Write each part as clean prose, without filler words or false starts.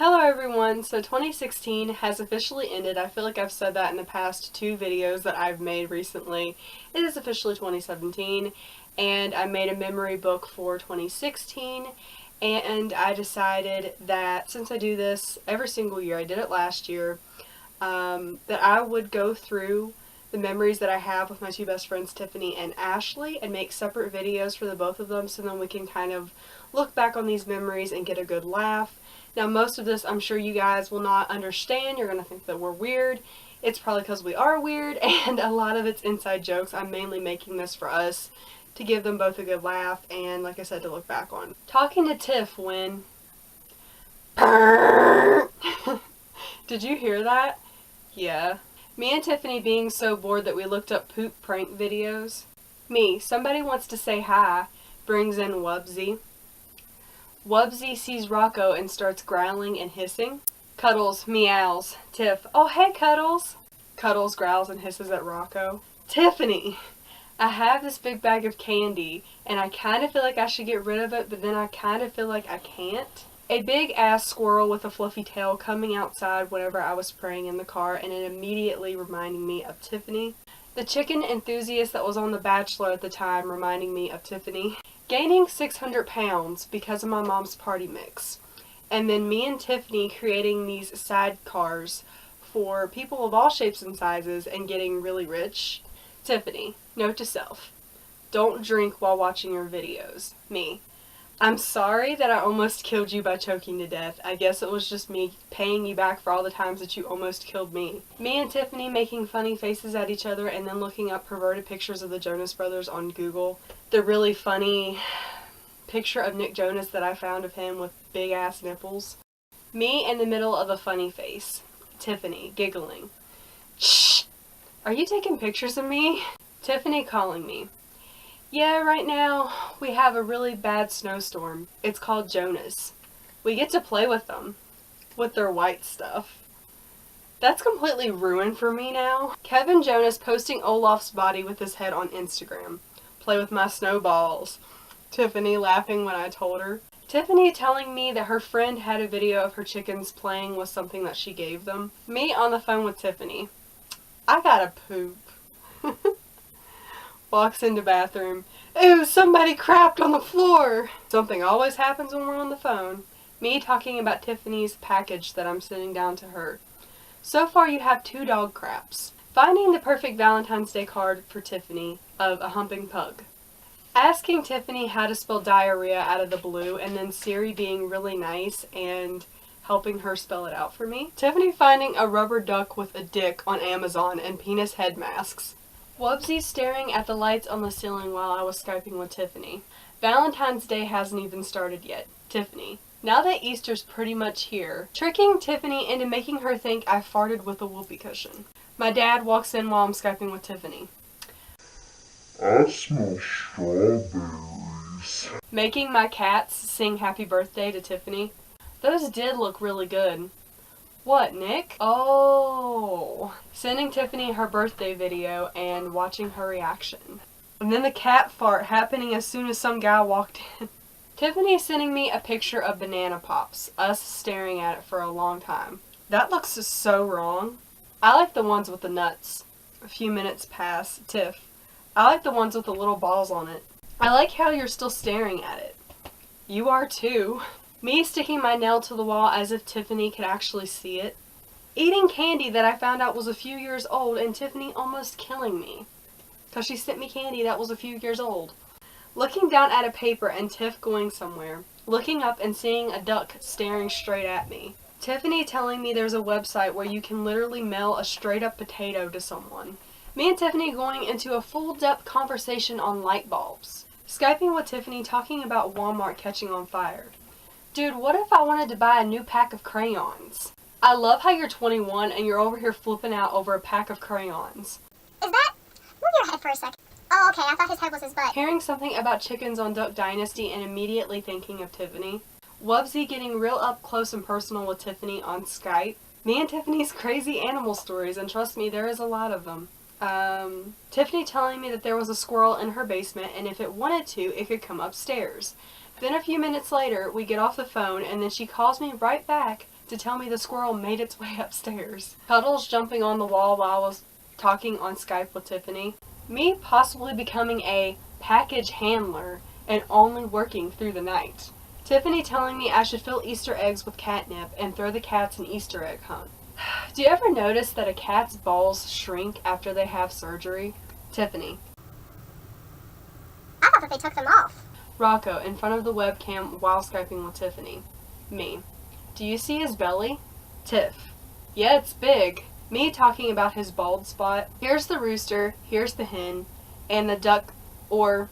Hello everyone, so 2016 has officially ended. I feel like I've said that in the past two videos that I've made recently. It is officially 2017, and I made a memory book for 2016, and I decided that since I do this every single year, I did it last year, that I would go through the memories that I have with my two best friends, Tiffany and Ashley, and make separate videos for the both of them so then we can kind of look back on these memories and get a good laugh. Now, most of this I'm sure you guys will not understand. You're going to think that we're weird. It's probably because we are weird, and a lot of it's inside jokes. I'm mainly making this for us to give them both a good laugh and, like I said, to look back on. Talking to Tiff when... Did you hear that? Yeah. Me and Tiffany being so bored that we looked up poop prank videos. Me, somebody wants to say hi, brings in Wubsy. Wubsy sees Rocco and starts growling and hissing. Cuddles meows. Tiff, oh hey Cuddles. Cuddles growls and hisses at Rocco. Tiffany, I have this big bag of candy and I kind of feel like I should get rid of it, but then I kind of feel like I can't. A big ass squirrel with a fluffy tail coming outside whenever I was praying in the car, and it immediately reminding me of Tiffany. The chicken enthusiast that was on The Bachelor at the time reminding me of Tiffany. Gaining 600 pounds because of my mom's party mix. And then me and Tiffany creating these sidecars for people of all shapes and sizes and getting really rich. Tiffany, note to self, don't drink while watching your videos. Me, I'm sorry that I almost killed you by choking to death. I guess it was just me paying you back for all the times that you almost killed me. Me and Tiffany making funny faces at each other and then looking up perverted pictures of the Jonas Brothers on Google. The really funny picture of Nick Jonas that I found of him with big ass nipples. Me in the middle of a funny face. Tiffany giggling. Shh! Are you taking pictures of me? Tiffany calling me. Yeah, right now we have a really bad snowstorm. It's called Jonas. We get to play with them. With their white stuff. That's completely ruined for me now. Kevin Jonas posting Olaf's body with his head on Instagram. Play with my snowballs. Tiffany laughing when I told her. Tiffany telling me that her friend had a video of her chickens playing with something that she gave them. Me on the phone with Tiffany. I gotta poop. Walks into bathroom. Ooh, somebody crapped on the floor. Something always happens when we're on the phone. Me talking about Tiffany's package that I'm sending down to her. So far you have 2 dog craps. Finding the perfect Valentine's Day card for Tiffany of a humping pug. Asking Tiffany how to spell diarrhea out of the blue, and then Siri being really nice and helping her spell it out for me. Tiffany finding a rubber duck with a dick on Amazon and penis head masks. Wubsy staring at the lights on the ceiling while I was Skyping with Tiffany. Valentine's Day hasn't even started yet. Tiffany. Now that Easter's pretty much here, tricking Tiffany into making her think I farted with a whoopee cushion. My dad walks in while I'm Skyping with Tiffany. I smell strawberries. Making my cats sing happy birthday to Tiffany. Those did look really good. What, Nick? Oh. Sending Tiffany her birthday video and watching her reaction. And then the cat fart happening as soon as some guy walked in. Tiffany sending me a picture of banana pops, us staring at it for a long time. That looks so wrong. I like the ones with the nuts. A few minutes pass. Tiff. I like the ones with the little balls on it. I like how you're still staring at it. You are too. Me sticking my nail to the wall as if Tiffany could actually see it. Eating candy that I found out was a few years old and Tiffany almost killing me. Because she sent me candy that was a few years old. Looking down at a paper and Tiff going somewhere. Looking up and seeing a duck staring straight at me. Tiffany telling me there's a website where you can literally mail a straight up potato to someone. Me and Tiffany going into a full depth conversation on light bulbs. Skyping with Tiffany talking about Walmart catching on fire. Dude, what if I wanted to buy a new pack of crayons? I love how you're 21 and you're over here flipping out over a pack of crayons. Is that? Move your head for a sec. Oh, okay, I thought his head was his butt. Hearing something about chickens on Duck Dynasty and immediately thinking of Tiffany. Wubsy getting real up close and personal with Tiffany on Skype. Me and Tiffany's crazy animal stories, and trust me, there is a lot of them. Tiffany telling me that there was a squirrel in her basement and if it wanted to, it could come upstairs. Then a few minutes later, we get off the phone and then she calls me right back to tell me the squirrel made its way upstairs. Cuddles jumping on the wall while I was talking on Skype with Tiffany. Me possibly becoming a package handler and only working through the night. Tiffany telling me I should fill Easter eggs with catnip and throw the cats an Easter egg hunt. Do you ever notice that a cat's balls shrink after they have surgery? Tiffany. I thought that they took them off. Rocco in front of the webcam while Skyping with Tiffany. Me. Do you see his belly? Tiff. Yeah, it's big. Me talking about his bald spot. Here's the rooster, here's the hen, and the duck, or,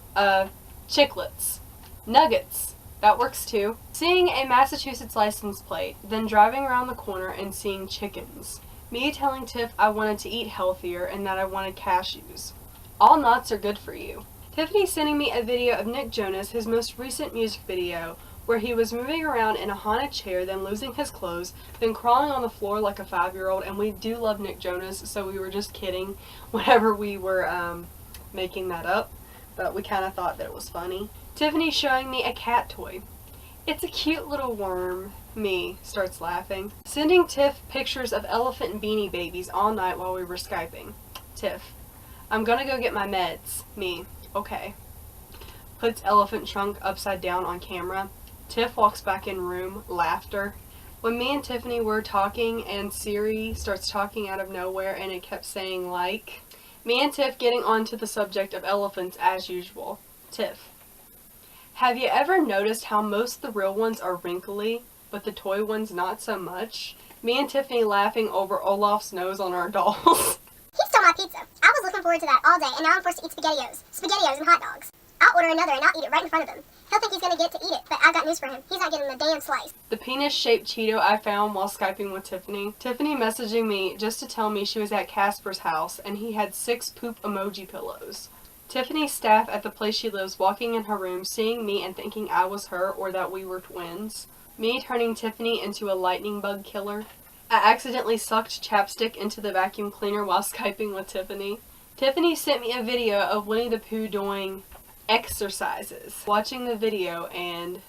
chicklets. Nuggets. That works too. Seeing a Massachusetts license plate, then driving around the corner and seeing chickens. Me telling Tiff I wanted to eat healthier and that I wanted cashews. All nuts are good for you. Tiffany sending me a video of Nick Jonas, his most recent music video, where he was moving around in a haunted chair, then losing his clothes, then crawling on the floor like a 5-year-old, and we do love Nick Jonas, so we were just kidding whenever we were making that up, but we kind of thought that it was funny. Tiffany showing me a cat toy. It's a cute little worm. Me starts laughing. Sending Tiff pictures of elephant and beanie babies all night while we were Skyping. Tiff. I'm gonna go get my meds. Me. Okay. Puts elephant trunk upside down on camera. Tiff walks back in room. Laughter. When me and Tiffany were talking and Siri starts talking out of nowhere and it kept saying like. Me and Tiff getting onto the subject of elephants as usual. Tiff. Have you ever noticed how most of the real ones are wrinkly, but the toy ones not so much? Me and Tiffany laughing over Olaf's nose on our dolls. He stole my pizza. I was looking forward to that all day, and now I'm forced to eat SpaghettiOs. SpaghettiOs and hot dogs. I'll order another and I'll eat it right in front of him. He'll think he's gonna get to eat it, but I've got news for him. He's not getting the damn slice. The penis-shaped Cheeto I found while Skyping with Tiffany. Tiffany messaging me just to tell me she was at Casper's house, and he had 6 poop emoji pillows. Tiffany's staff at the place she lives walking in her room, seeing me and thinking I was her or that we were twins. Me turning Tiffany into a lightning bug killer. I accidentally sucked chapstick into the vacuum cleaner while Skyping with Tiffany. Tiffany sent me a video of Winnie the Pooh doing exercises. Watching the video and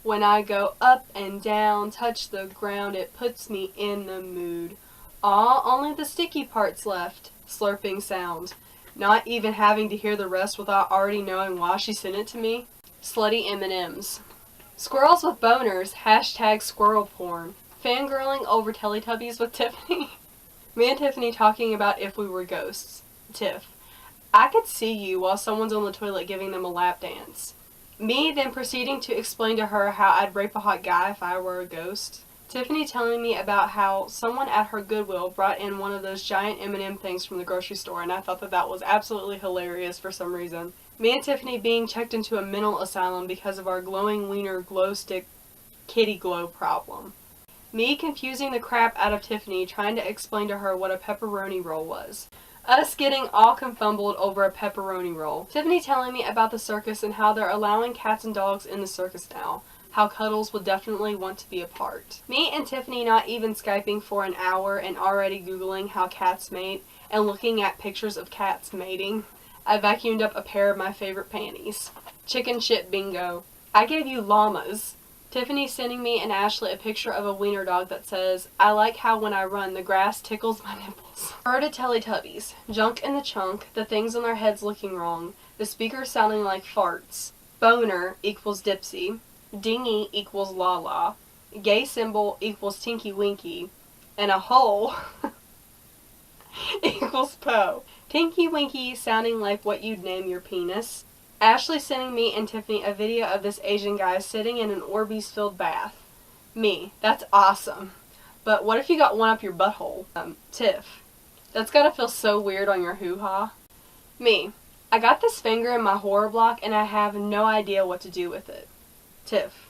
when I go up and down, touch the ground, it puts me in the mood. Aw, only the sticky parts left. Slurping sound. Not even having to hear the rest without already knowing why she sent it to me. Slutty M&Ms. Squirrels with boners. Hashtag squirrel porn. Fangirling over Teletubbies with Tiffany. Me and Tiffany talking about if we were ghosts. Tiff. I could see you while someone's on the toilet giving them a lap dance. Me then proceeding to explain to her how I'd rape a hot guy if I were a ghost. Tiffany telling me about how someone at her Goodwill brought in one of those giant M&M things from the grocery store, and I thought that was absolutely hilarious for some reason. Me and Tiffany being checked into a mental asylum because of our glowing wiener glow stick kitty glow problem. Me confusing the crap out of Tiffany trying to explain to her what a pepperoni roll was. Us getting all confumbled over a pepperoni roll. Tiffany telling me about the circus and how they're allowing cats and dogs in the circus now. How Cuddles would definitely want to be a part. Me and Tiffany not even Skyping for an hour and already Googling how cats mate and looking at pictures of cats mating. I vacuumed up a pair of my favorite panties. Chicken shit bingo. I gave you llamas. Tiffany sending me and Ashley a picture of a wiener dog that says, I like how when I run the grass tickles my nipples. Her to Teletubbies. Junk in the chunk, the things on their heads looking wrong, the speakers sounding like farts. Boner equals Dipsy. Dingy equals la-la. Gay symbol equals Tinky Winky. And a hole equals Poe. Tinky Winky sounding like what you'd name your penis. Ashley sending me and Tiffany a video of this Asian guy sitting in an Orbeez-filled bath. Me. That's awesome. But what if you got one up your butthole? Tiff. That's gotta feel so weird on your hoo-ha. Me. I got this finger in my horror block and I have no idea what to do with it. Tiff.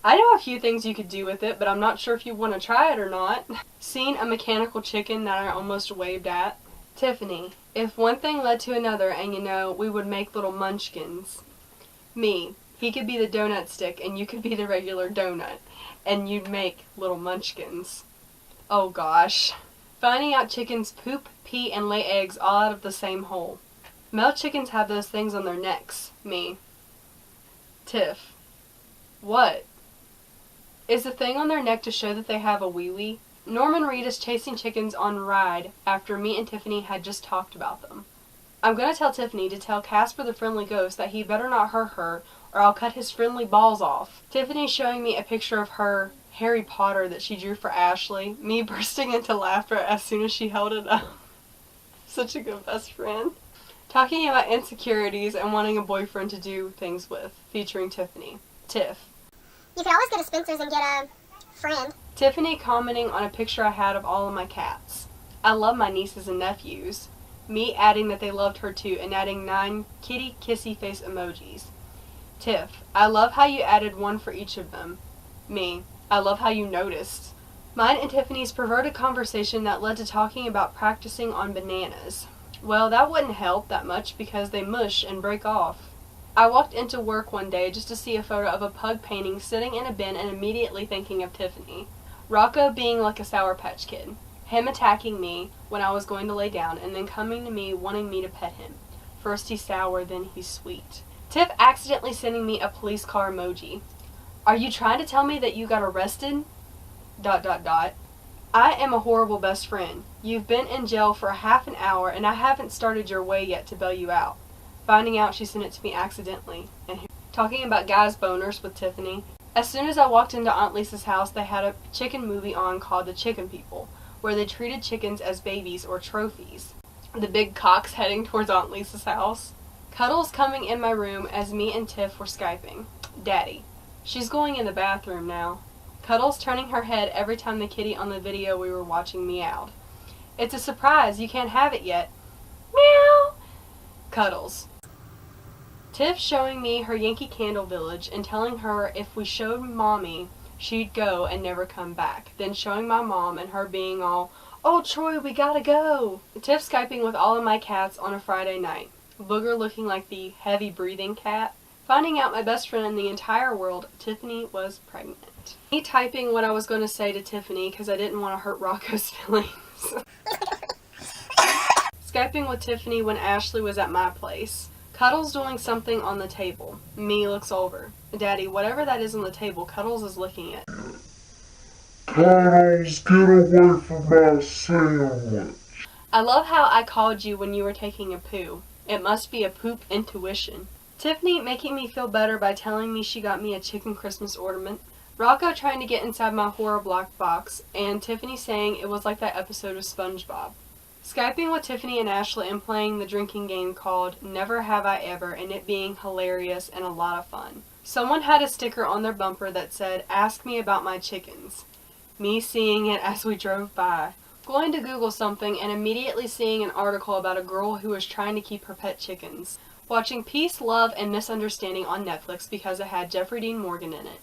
I know a few things you could do with it, but I'm not sure if you want to try it or not. Seen a mechanical chicken that I almost waved at. Tiffany. If one thing led to another and we would make little munchkins. Me. He could be the donut stick and you could be the regular donut. And you'd make little munchkins. Oh gosh. Finding out chickens poop, pee, and lay eggs all out of the same hole. Male chickens have those things on their necks. Me. Tiff. What? Is the thing on their neck to show that they have a wee-wee? Norman Reed is chasing chickens on ride after me and Tiffany had just talked about them. I'm gonna tell Tiffany to tell Casper the friendly ghost that he better not hurt her or I'll cut his friendly balls off. Tiffany's showing me a picture of her Harry Potter that she drew for Ashley, me bursting into laughter as soon as she held it up. Such a good best friend. Talking about insecurities and wanting a boyfriend to do things with, featuring Tiffany. Tiff. You could always go to Spencer's and get a friend. Tiffany commenting on a picture I had of all of my cats. I love my nieces and nephews. Me adding that they loved her too and adding 9 kitty kissy face emojis. Tiff. I love how you added one for each of them. Me. I love how you noticed. Mine and Tiffany's perverted conversation that led to talking about practicing on bananas. Well, that wouldn't help that much because they mush and break off. I walked into work one day just to see a photo of a pug painting sitting in a bin and immediately thinking of Tiffany. Rocco being like a Sour Patch Kid. Him attacking me when I was going to lay down and then coming to me wanting me to pet him. First he's sour, then he's sweet. Tiff accidentally sending me a police car emoji. Are you trying to tell me that you got arrested? ... I am a horrible best friend. You've been in jail for half an hour and I haven't started your way yet to bail you out. Finding out she sent it to me accidentally. And talking about guys' boners with Tiffany. As soon as I walked into Aunt Lisa's house, they had a chicken movie on called The Chicken People, where they treated chickens as babies or trophies. The big cocks heading towards Aunt Lisa's house. Cuddles coming in my room as me and Tiff were Skyping. Daddy. She's going in the bathroom now. Cuddles turning her head every time the kitty on the video we were watching meowed. It's a surprise, you can't have it yet. Meow! Cuddles. Tiff showing me her Yankee Candle Village and telling her if we showed Mommy, she'd go and never come back. Then showing my mom and her being all, "Oh Troy, we gotta go!" Tiff Skyping with all of my cats on a Friday night. Booger looking like the heavy breathing cat. Finding out my best friend in the entire world, Tiffany, was pregnant. Me typing what I was going to say to Tiffany because I didn't want to hurt Rocco's feelings. Skyping with Tiffany when Ashley was at my place. Cuddles doing something on the table. Me looks over. Daddy, whatever that is on the table, Cuddles is licking it. Cuddles, get away from my sandwich. I love how I called you when you were taking a poo. It must be a poop intuition. Tiffany making me feel better by telling me she got me a chicken Christmas ornament. Rocco trying to get inside my horror block box, and Tiffany saying it was like that episode of SpongeBob. Skyping with Tiffany and Ashley and playing the drinking game called Never Have I Ever, and it being hilarious and a lot of fun. Someone had a sticker on their bumper that said, "Ask me about my chickens." Me seeing it as we drove by. Going to Google something and immediately seeing an article about a girl who was trying to keep her pet chickens. Watching Peace, Love, and Misunderstanding on Netflix because it had Jeffrey Dean Morgan in it.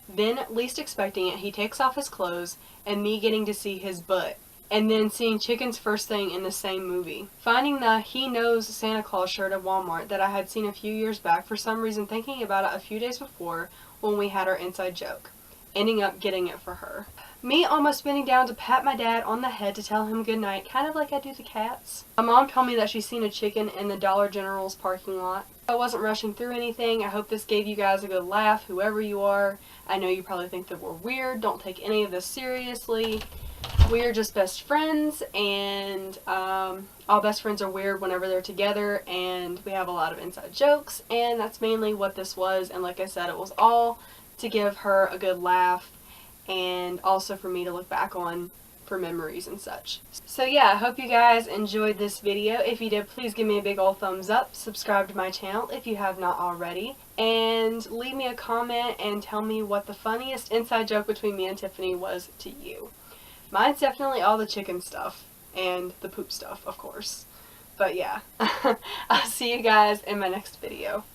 Then, least expecting it, he takes off his clothes, and me getting to see his butt. And then seeing chickens first thing in the same movie. Finding the He Knows Santa Claus shirt at Walmart that I had seen a few years back, for some reason thinking about it a few days before when we had our inside joke. Ending up getting it for her. Me almost bending down to pat my dad on the head to tell him goodnight, kind of like I do the cats. My mom told me that she's seen a chicken in the Dollar General's parking lot. I wasn't rushing through anything. I hope this gave you guys a good laugh, whoever you are. I know you probably think that we're weird. Don't take any of this seriously. We are just best friends, and all best friends are weird whenever they're together, and we have a lot of inside jokes, and that's mainly what this was. And like I said, it was all to give her a good laugh and also for me to look back on for memories and such. So yeah, I hope you guys enjoyed this video. If you did, please give me a big old thumbs up, subscribe to my channel if you have not already, and leave me a comment and tell me what the funniest inside joke between me and Tiffany was to you. Mine's definitely all the chicken stuff and the poop stuff, of course. But yeah, I'll see you guys in my next video.